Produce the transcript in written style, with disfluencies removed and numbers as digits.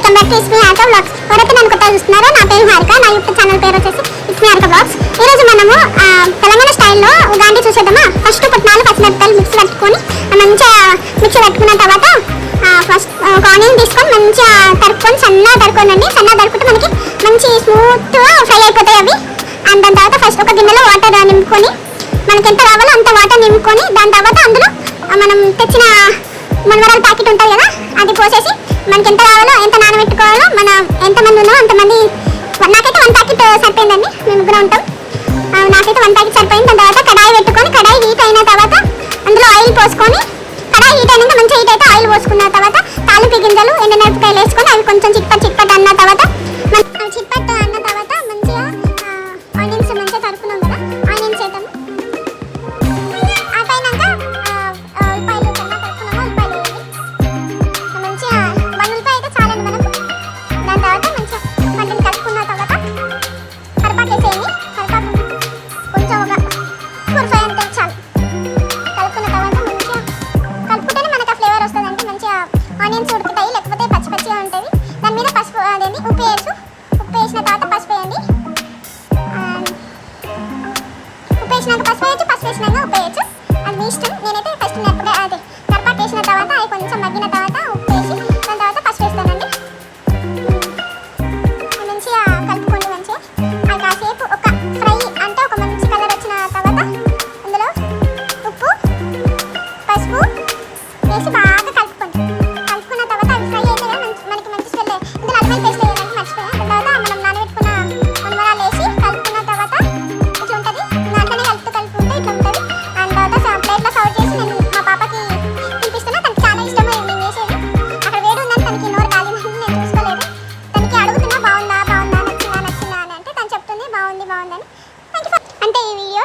Welcome back to Ismi Harika blogs. ఎవరైతే నన్ను కొత్తగా చూస్తున్నారో, నా పేరు హారిక, నా యూట్యూబ్ ఛానల్ పేరు వచ్చేసి ఇస్మి హారిక బ్లాగ్స్. ఈరోజు మనము తెలంగాణ స్టైల్లో ఉగాండి చూసేద్దామా. ఫస్ట్ పుట్నాలు పచ్చిమిరపకాయలు మిక్సీ పట్టుకొని మంచిగా మిక్సీ పట్టుకున్న తర్వాత ఫస్ట్ ఒక ఆనియన్ తీసుకొని మంచిగా తరుక్కొని సన్నగా తరుక్కోనండి. సన్నగా తరుక్కుంటే మనకి మంచి స్మూత్గా ఫ్రై అయిపోతాయి అవి. అండ్ దాని తర్వాత ఫస్ట్ ఒక గిన్నెలో వాటర్ నింపుకొని, మనకి ఎంత కావాలో అంత వాటర్ నింపుకొని, దాని తర్వాత అందులో మనం తెచ్చిన మునవరాల ప్యాకెట్ ఉంటుంది కదా, అది పోసేసి మనకి ఎంత కావాలో, ఎంత నానబెట్టుకోవాలో, మన ఎంతమంది ఉన్నామో అంతమంది. నాకైతే 1 ప్యాకెట్ సరిపోయిందండి, మేము ముగ్గురు ఉంటాం. నాకైతే 1 ప్యాకెట్ సరిపోయింది. దాని తర్వాత కడాయి పెట్టుకొని, కడాయి హీట్ అయిన తర్వాత అందులో ఆయిల్ పోసుకొని, కడాయి హీట్ అయినాక మంచిగా హీట్ అయితే ఆయిల్ పోసుకున్న తర్వాత తాలింపు గింజలు ఎండుమిరపకాయలు వేసుకొని అవి కొంచెం చిట్పట్ అన్న తర్వాత చిట్పట్ అన్న తర్వాత మంచిగా ఆనియన్స్ మంచిగా తరుపున్నాం కదా, ఆనియన్స్ వేద్దాము. అయిపోయినాక ఉల్లిపాయలు తరుపున్నాము, ఉల్లిపాయలు మంచిగా 1 ఉల్లిపాయ అయితే చాలండి మనకు. దాని తర్వాత మంచిగా వాటిని కలుపుకున్న తర్వాత కరివేపాకు వేసేయండి. కరివేపాకు కొంచెం ఒక 4-5 అంటే చాలు. కలుపుకున్న తర్వాత మంచిగా కలుపుకుంటేనే మనకు ఆ ఫ్లేవర్ వస్తుందండి. మంచిగా ఆనియన్స్ ఉడుకుతాయి, లేకపోతే పచ్చి పచ్చిగా ఉంటుంది. దాని మీద పసుపు అదేంటి ఉప్పు వేయచ్చు. ఉప్పు వేసిన తర్వాత పసుపు వేయండి. ఉప్పు వేసినాక పసుపు వేయచ్చు, పసుపు వేసినాక ఉప్పు వేయచ్చు, అది మీ ఇష్టం. నేనైతే ఫస్ట్ అదే కరివేపాకు వేసిన తర్వాత అది కొంచెం మగ్గిన తర్వాత ఉప్పు వేసి దాని తర్వాత పసుపు వేస్తానండి. మంచిగా కలుపుకోండి. మంచిగా అది కాసేపు ఒక ఫ్రై అంటే ఒక మంచి కలర్ వచ్చిన తర్వాత అందులో ఉప్పు పసుపు వేసి బాగా కలుపుకోండి. కలుపుకున్న తర్వాత అవి ఫ్రై అయితే మనకి మంచి స్మెల్. ఇందులో అల్లం పేస్ట్ వేయాలని మర్చిపోయాం. దాని తర్వాత మనం నానబెట్టుకున్న మునవరాలు వేసి కలుపుకున్న తర్వాత ఇట్లా ఉంటుంది. దాంట్లోనే కలుపుకుంటే ఇట్లా ఉంటుంది. దాని తర్వాత ప్లేట్లో సర్వ్ చేసి నేను మా పాపకి తినిపిస్తున్నా. తనకి చాలా ఇష్టమే నేను చేసేది. అక్కడ వేడి ఉందని తనకి నోరు కాలిందని నేను చూసుకోలేదు. తనకి అడుగుతున్నా బాగుందా బాగుందా, నచ్చిందా నచ్చిందా అని. అంటే తను చెప్తుంది బాగుంది బాగుందని. అంటే ఈ వీడియో